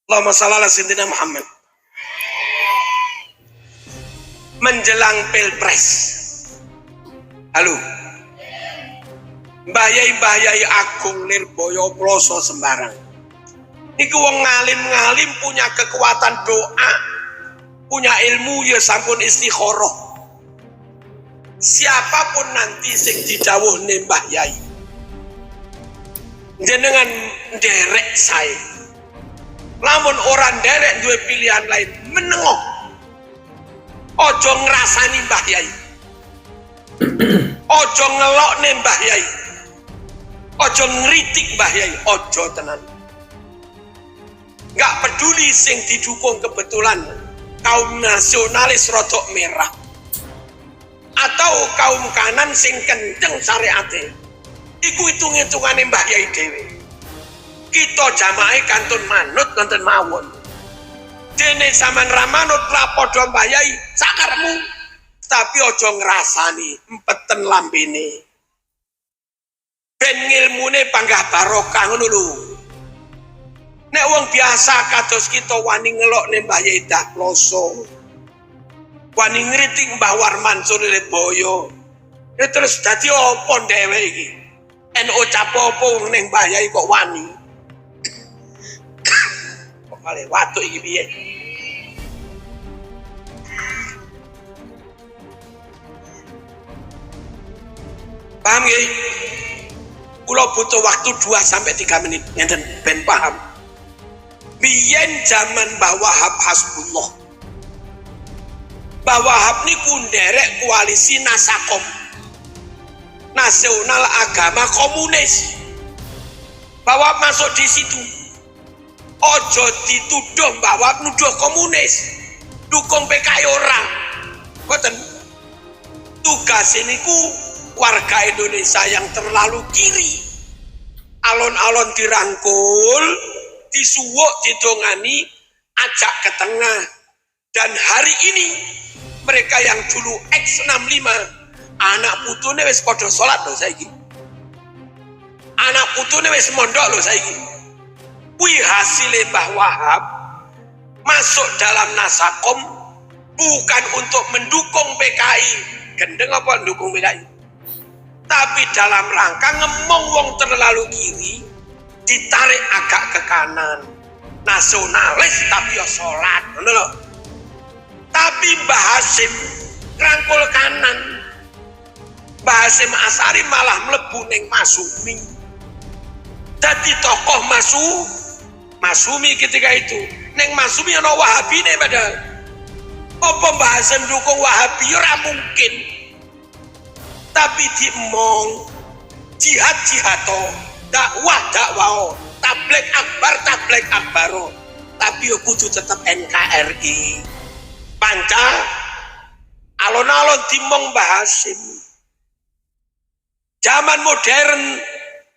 Allahumma shalli ala sayyidina Muhammad. Menjelang pilpres, halo, Mbah Yai Agung Nirboyo Ploso Sembarang. Niku wong ngalim punya kekuatan doa, punya ilmu ya sampun istikharah. Siapapun nanti sing didhawuhne Mbah Yai, jenengan nderek sae. Lamun orang nderek duwe pilihan lain, menengok. Ojo ngrasani Mbah Yai. Ojo ngelokne Mbah Yai. Ojo ngritik Mbah Yai, ojo tenan. Nggak peduli sing didukung kebetulan kaum nasionalis rodok merah atau kaum kanan sing kenceng syariate. Iku hitung-hitungane Mbah Yai dhewe. Kita jamaah kantun manut nonton mawon. Dene sampean ra manut ra padha Mbah Yai sakarepmu. Tapi ojo ngrasani empeten lambene. Ben ngilmune panggah barokah ngono lho. Nek wong biasa kados kita wani ngelokne Mbah Yai dah Ploso. Wani ngritik Mbah Warman Surabaya. Ya terus dadi apa dhewe iki? NU capopo ning Mbah Yai kok wani. Kok kale watuk iki piye? Paham nggih? Kula butuh waktu 2-3 menit ngenten ben paham. Biyen zaman Mbah Wahab Hasbullah. Mbah Wahab niku nderek koalisi Nasakom, Nasional Agama Komunis. Mbah Wahab masuk di situ. Ojo dituduh Mbah Wahab nuduh komunis, dukung PKI ora. Boten. Tugas niku warga Indonesia yang terlalu kiri. Alon-alon dirangkul, disuwuk, didongani, ajak ke tengah. Dan hari ini mereka yang dulu X65, anak putune wis padha salat lho saiki. Anak putune wis mondok lho saiki. Kuwi hasile Mbah Wahab masuk dalam Nasakom bukan untuk mendukung PKI. Gendeng apa mendukung PKI? Tapi dalam rangka ngemong wong terlalu kiri, ditarik agak ke kanan. Nasionalis tapi yo salat, ngono lho. Tapi Mbah Hasyim rangkul kanan. Mbah Hasyim Asari malah mlebu ning Masumi. Dadi tokoh Masumi ketika itu. Ning Masumi ana Wahabine padahal. Apa Mbah Hasyim dukung Wahabi ora mungkin. Tapi diemong jihad-jihato, dakwah, tabligh akbaro. Tapi yo kudu tetep NKRI. Panca alon-alon dimong Mbah Hasyim. Zaman modern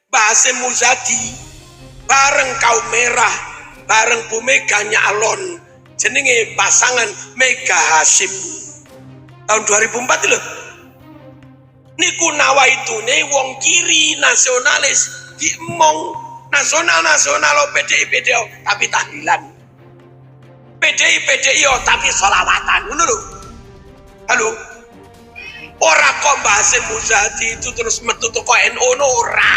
Mbah Hasyim Muzadi bareng kaum merah, bareng Bu Mega nyalon jenenge pasangan Mega Hasyim tahun 2004 lho. Niku nawaitune wong kiri nasionalis diemong nasional PDI tapi tahlilan. PDI tapi sholawatan ngono lho. Halo. Ora kok Mbah Hasyim Muzadi itu terus metu teko NU ora.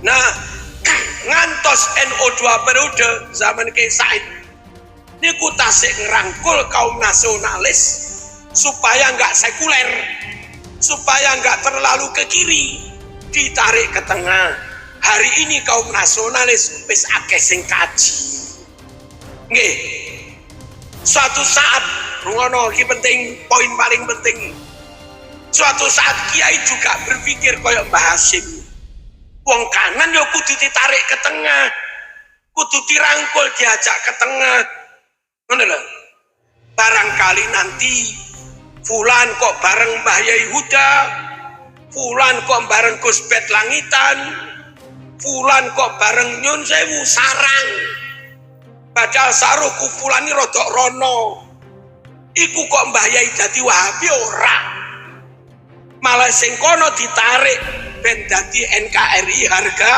Nah, ngantos NU 2 periode zaman Kiai Said niku tasik ngerangkul kaum nasionalis supaya enggak sekuler, supaya enggak terlalu ke kiri, ditarik ke tengah. Hari ini kaum nasionalis wis akeh sing kaji. Nggih. Suatu saat rungono iki penting, poin paling penting. Suatu saat kiai juga berpikir koyo Mbah Hasyim. Wong kanan yo kudu ditarik ke tengah. Kudu dirangkul, diajak ke tengah. Ngono lho. Barangkali nanti fulan kok bareng Mbah Yai Huda, fulan kok bareng Gus Bet Langitan, fulan kok bareng Nyun Sewu Sarang. Padahal saruhku fulan ini rodok rono. Iku kok Mbah Yai dadi Wahabi ora. Malah sing kono ditarik ben dadi NKRI harga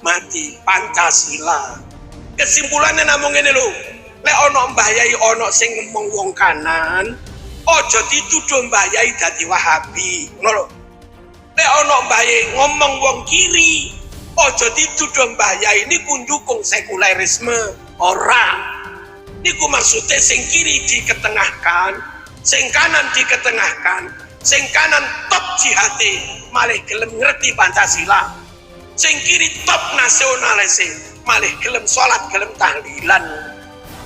mati Pancasila. Kesimpulannya namung ngene lho, lek ana Mbah Yai ana sing ngomong wong kanan, aja dituduh Mbah Yai dadi Wahabi, ngono lho. Lek ana Mbah Yai ngomong wong kiri, aja dituduh Mbah Yai niku ndukung sekulerisme, ora. Niku maksudnya sing kiri diketengahkan, sing kanan diketengahkan, sing kanan top jihate, malah gelem ngerti Pancasila. Sing kiri top nasionalis, malah gelem sholat, gelem tahlilan.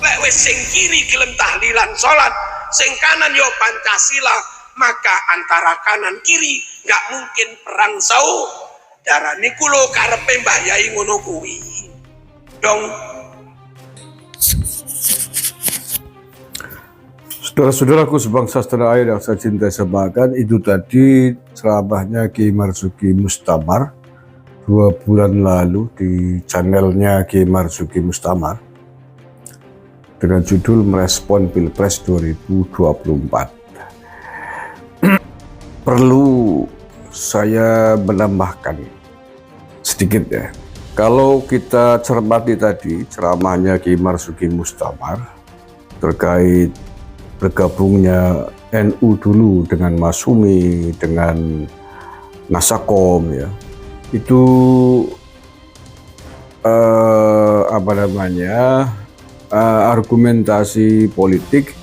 Lek wis sing kiri gelem tahlilan sholat, sing kanan yo Pancasila, maka antara kanan kiri nggak mungkin perang saudara. Niku lho karepe Mbah Yai ngono kuwi. Dong. Saudara-saudaraku sebangsa setanah air yang saya cintai sebahagian, itu tadi ceramahnya Kiai Marzuki Mustamar 2 bulan lalu di channelnya Kiai Marzuki Mustamar dengan judul Merespon Pilpres 2024. Perlu saya menambahkan sedikit ya. Kalau kita cermati tadi ceramahnya Kiai Marzuki Mustamar terkait bergabungnya NU dulu dengan Masyumi, dengan Nasakom ya, itu argumentasi politik,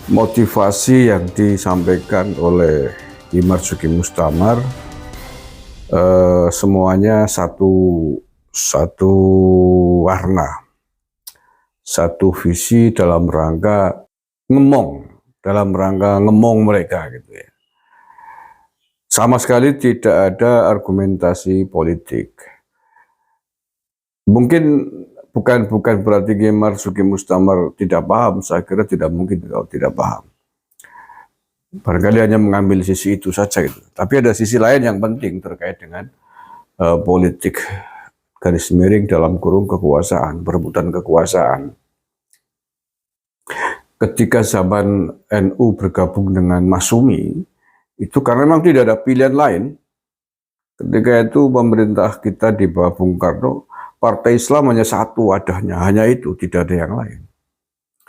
motivasi yang disampaikan oleh Kiai Marzuki Mustamar semuanya satu warna, satu visi dalam rangka ngemong mereka gitu ya. Sama sekali tidak ada argumentasi politik. Mungkin bukan berarti Kiai Marzuki Mustamar tidak paham, saya kira tidak mungkin kalau tidak paham. Barangkali hanya mengambil sisi itu saja gitu. Tapi ada sisi lain yang penting terkait dengan politik garis miring dalam kurung kekuasaan, perebutan kekuasaan. Ketika zaman NU bergabung dengan Masyumi, itu karena memang tidak ada pilihan lain. Ketika itu pemerintah kita di bawah Bung Karno, partai Islam hanya satu wadahnya, hanya itu, tidak ada yang lain.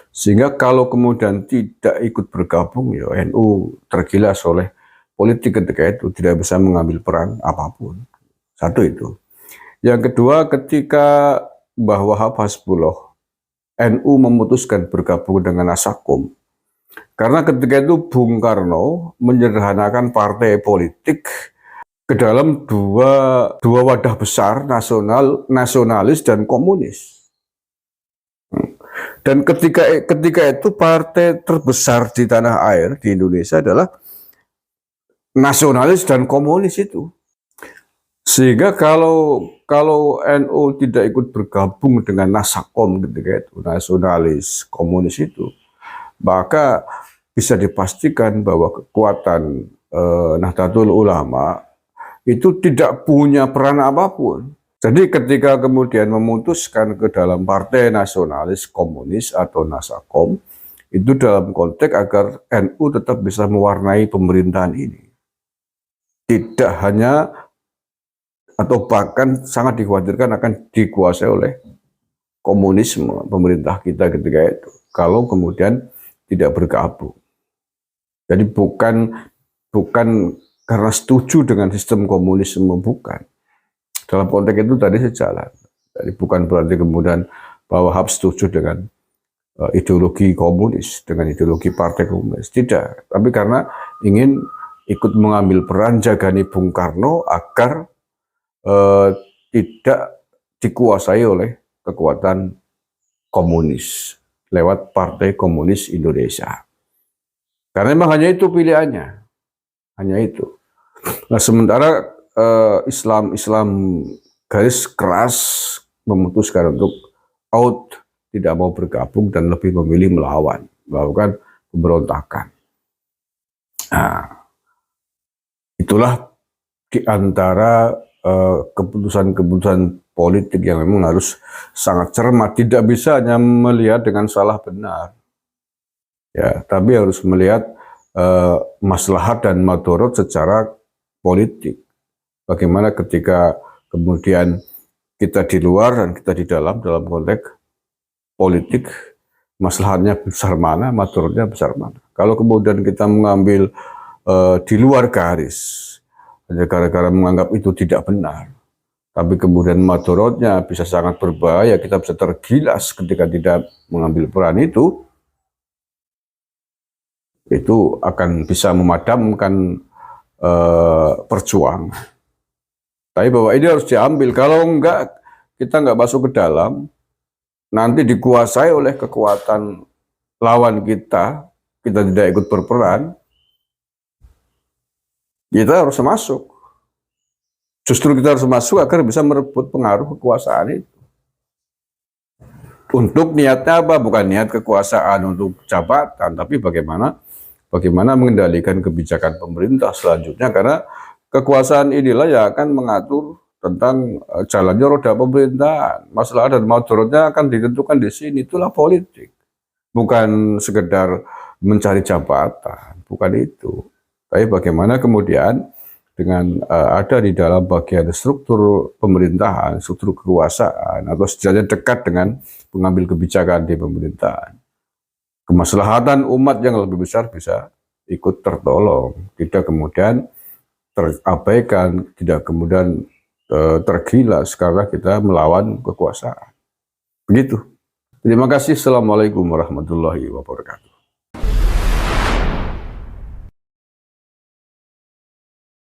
Sehingga kalau kemudian tidak ikut bergabung, ya NU tergilas oleh politik ketika itu, tidak bisa mengambil peran apapun. Satu itu. Yang kedua, ketika Mbah Wahab Hasbullah NU memutuskan bergabung dengan Nasakom, karena ketika itu Bung Karno menyederhanakan partai politik ke dalam dua wadah besar, nasionalis dan komunis. Dan ketika itu partai terbesar di tanah air di Indonesia adalah nasionalis dan komunis itu. Sehingga kalau NU tidak ikut bergabung dengan Nasakom ketika itu, nasionalis komunis itu, maka bisa dipastikan bahwa kekuatan Nahdlatul Ulama itu tidak punya peran apapun. Jadi ketika kemudian memutuskan ke dalam partai nasionalis komunis atau Nasakom, itu dalam konteks agar NU tetap bisa mewarnai pemerintahan ini. Tidak hanya atau bahkan sangat dikhawatirkan akan dikuasai oleh komunisme pemerintah kita ketika itu kalau kemudian tidak bergabung. Jadi bukan karena setuju dengan sistem komunisme, bukan. Dalam konteks itu tadi sejalan. Jadi bukan berarti kemudian bahwa Wahab setuju dengan ideologi komunis, dengan ideologi partai komunis, tidak. Tapi karena ingin ikut mengambil peran jagani Bung Karno agar tidak dikuasai oleh kekuatan komunis lewat Partai Komunis Indonesia. Karena memang hanya itu pilihannya, hanya itu. Nah sementara Islam garis keras memutuskan untuk out, tidak mau bergabung dan lebih memilih melakukan pemberontakan. Nah, itulah di antara keputusan-keputusan politik yang memang harus sangat cermat, tidak bisa hanya melihat dengan salah benar, ya, tapi harus melihat maslahat dan madorot secara politik. Bagaimana ketika kemudian kita di luar dan kita di dalam konteks politik, maslahatnya besar mana, maturnya besar mana. Kalau kemudian kita mengambil di luar garis, hanya gara-gara menganggap itu tidak benar, tapi kemudian madorotnya bisa sangat berbahaya, kita bisa tergilas ketika tidak mengambil peran itu akan bisa memadamkan perjuangan. Tapi bahwa ini harus diambil, kalau enggak, kita enggak masuk ke dalam, nanti dikuasai oleh kekuatan lawan kita tidak ikut berperan, kita harus masuk. Justru kita harus masuk agar bisa merebut pengaruh kekuasaan itu. Untuk niatnya apa? Bukan niat kekuasaan untuk jabatan, tapi bagaimana mengendalikan kebijakan pemerintah selanjutnya, karena kekuasaan inilah yang akan mengatur tentang jalannya roda pemerintahan. Masalah dan madorotnya akan ditentukan di sini. Itulah politik, bukan sekedar mencari jabatan, bukan itu. Tapi bagaimana kemudian dengan ada di dalam bagian struktur pemerintahan, struktur kekuasaan, atau setidaknya dekat dengan pengambil kebijakan di pemerintahan, kemaslahatan umat yang lebih besar bisa ikut tertolong, tidak kemudian terabaikan, tidak kemudian tergilas karena kita melawan kekuasaan. Begitu. Terima kasih. Assalamualaikum warahmatullahi wabarakatuh.